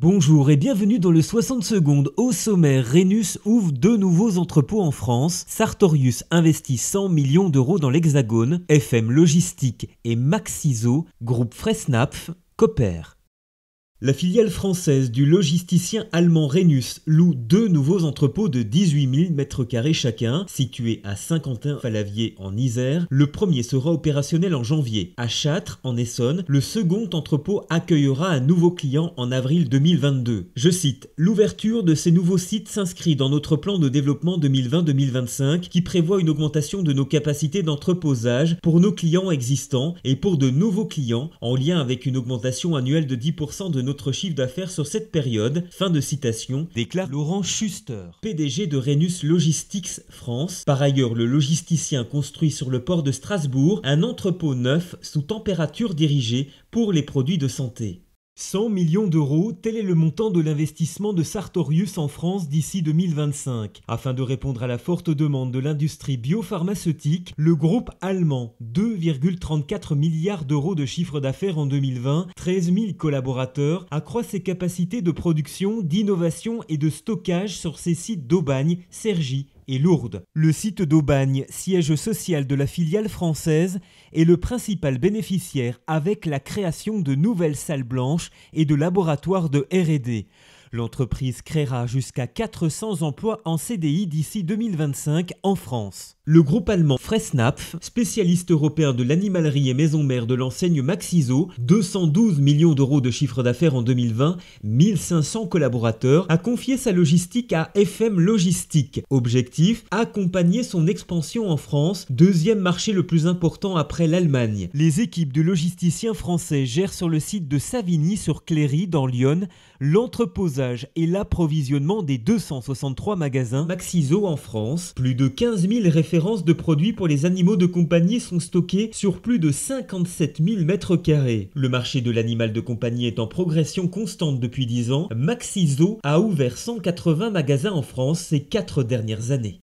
Bonjour et bienvenue dans le 60 secondes. Au sommaire, Rhenus ouvre 2 nouveaux entrepôts en France, Sartorius investit 100 millions d'euros dans l'Hexagone, FM Logistique et Maxiso, groupe Fressnapf, coopèrent. La filiale française du logisticien allemand Rhenus loue 2 nouveaux entrepôts de 18 000 m² chacun, situés à Saint-Quentin-Fallavier en Isère. Le premier sera opérationnel en janvier. À Châtres, en Essonne, le second entrepôt accueillera un nouveau client en avril 2022. Je cite, « L'ouverture de ces nouveaux sites s'inscrit dans notre plan de développement 2020-2025 qui prévoit une augmentation de nos capacités d'entreposage pour nos clients existants et pour de nouveaux clients en lien avec une augmentation annuelle de 10% de notre chiffre d'affaires sur cette période », fin de citation, déclare Laurent Schuster, PDG de Rhenus Logistics France. Par ailleurs, le logisticien construit sur le port de Strasbourg un entrepôt neuf sous température dirigée pour les produits de santé. 100 millions d'euros, tel est le montant de l'investissement de Sartorius en France d'ici 2025. Afin de répondre à la forte demande de l'industrie biopharmaceutique, le groupe allemand, 2,34 milliards d'euros de chiffre d'affaires en 2020, 13 000 collaborateurs, accroît ses capacités de production, d'innovation et de stockage sur ses sites d'Aubagne, Cergy et Lourdes. Le site d'Aubagne, siège social de la filiale française, est le principal bénéficiaire avec la création de nouvelles salles blanches et de laboratoires de R&D. L'entreprise créera jusqu'à 400 emplois en CDI d'ici 2025 en France. Le groupe allemand Fressnapf, spécialiste européen de l'animalerie et maison mère de l'enseigne Maxiso, 212 millions d'euros de chiffre d'affaires en 2020, 1500 collaborateurs, a confié sa logistique à FM Logistique. Objectif, accompagner son expansion en France, deuxième marché le plus important après l'Allemagne. Les équipes de logisticiens français gèrent sur le site de Savigny-sur-Cléry dans l'Yonne l'entreposage et l'approvisionnement des 263 magasins Maxiso en France. Plus de 15 000 références de produits pour les animaux de compagnie sont stockées sur plus de 57 000 m². Le marché de l'animal de compagnie est en progression constante depuis 10 ans. Maxiso a ouvert 180 magasins en France ces 4 dernières années.